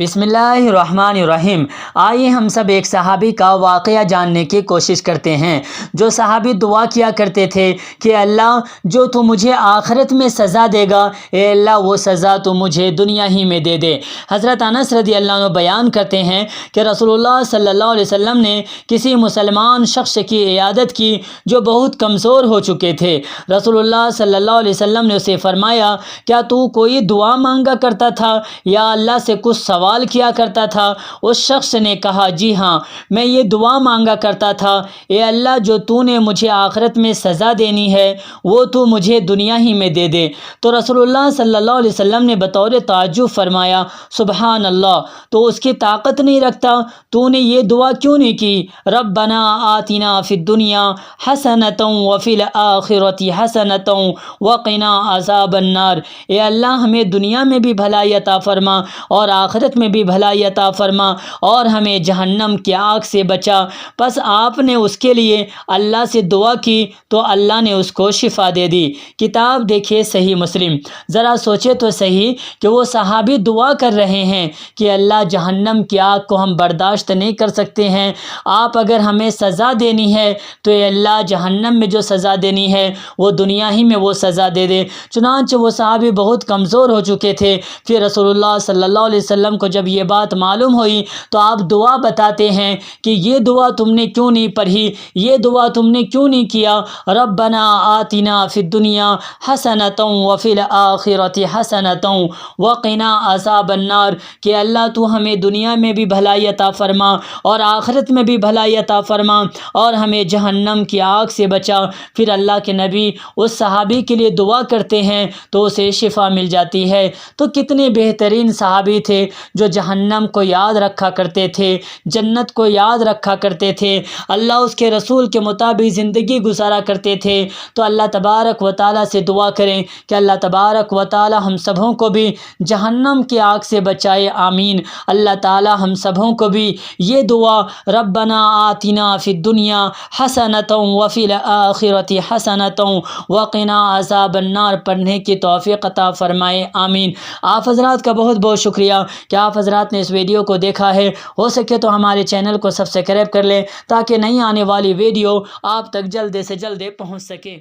بسم اللہ الرحمن الرحیم۔ آئیے ہم سب ایک صحابی کا واقعہ جاننے کی کوشش کرتے ہیں۔ جو صحابی دعا کیا کرتے تھے کہ اللہ جو تو مجھے آخرت میں سزا دے گا، اے اللہ وہ سزا تو مجھے دنیا ہی میں دے دے۔ حضرت انس رضی اللہ عنہ بیان کرتے ہیں کہ رسول اللہ صلی اللہ علیہ وسلم نے کسی مسلمان شخص کی عیادت کی جو بہت کمزور ہو چکے تھے۔ رسول اللہ صلی اللہ علیہ وسلم نے اسے فرمایا، کیا تو کوئی دعا مانگا کرتا تھا یا اللہ سے کچھ سوال کیا کرتا تھا؟ اس شخص نے کہا، جی ہاں، میں یہ دعا مانگا کرتا تھا، اے اللہ جو تو نے مجھے آخرت میں سزا دینی ہے وہ تو مجھے دنیا ہی میں دے دے۔ تو رسول اللہ صلی اللہ علیہ وسلم نے بطور تعجب فرمایا، سبحان اللہ، تو اس کی طاقت نہیں رکھتا؟ تو نے یہ دعا کیوں نہیں کی؟ ربنا آتنا فی الدنیا حسنۃ وفی الآخرۃ حسنۃ وقنا عذاب النار۔ اے اللہ ہمیں دنیا میں بھی بھلائی عطا فرما اور آخرت میں بھی بھلائی عطا فرما اور ہمیں جہنم کی آگ سے بچا۔ پس آپ نے اس کے لیے اللہ سے دعا کی تو اللہ نے اس کو شفا دے دی۔ کتاب دیکھیے صحیح مسلم۔ ذرا سوچے تو صحیح کہ وہ صحابی دعا کر رہے ہیں کہ اللہ جہنم کی آگ کو ہم برداشت نہیں کر سکتے ہیں، آپ اگر ہمیں سزا دینی ہے تو اے اللہ جہنم میں جو سزا دینی ہے وہ دنیا ہی میں وہ سزا دے دے۔ چنانچہ وہ صحابی بہت کمزور ہو چکے تھے۔ پھر رسول اللہ صلی اللہ علیہ وسلم کو جب یہ بات معلوم ہوئی تو آپ دعا بتاتے ہیں کہ یہ دعا تم نے کیوں نہیں پڑھی، یہ دعا تم نے کیوں نہیں کیا؟ ربنا آتنا فی الدنیا حسنۃ وفی الآخرۃ حسنۃ وقنا عذاب النار، کہ اللہ تو ہمیں دنیا میں بھی بھلائی عطا فرما اور آخرت میں بھی بھلائی عطا فرما اور ہمیں جہنم کی آگ سے بچا۔ پھر اللہ کے نبی اس صحابی کے لیے دعا کرتے ہیں تو اسے شفا مل جاتی ہے۔ تو کتنے بہترین صحابی تھے جو جہنم کو یاد رکھا کرتے تھے، جنت کو یاد رکھا کرتے تھے، اللہ اس کے رسول کے مطابق زندگی گزارا کرتے تھے۔ تو اللہ تبارک و تعالیٰ سے دعا کریں کہ اللہ تبارک و تعالیٰ ہم سبوں کو بھی جہنم کی آگ سے بچائے، آمین۔ اللہ تعالیٰ ہم سبوں کو بھی یہ دعا ربنا آتنا فی الدنیا حسنۃ وفی الآخرۃ حسنۃ وقنا عذاب النار پڑھنے کی توفیق عطا فرمائے، آمین۔ آپ حضرات کا بہت بہت شکریہ کہ آپ حضرات نے اس ویڈیو کو دیکھا ہے۔ ہو سکے تو ہمارے چینل کو سبسکرائب کر لیں تاکہ نئی آنے والی ویڈیو آپ تک جلد سے جلد پہنچ سکے۔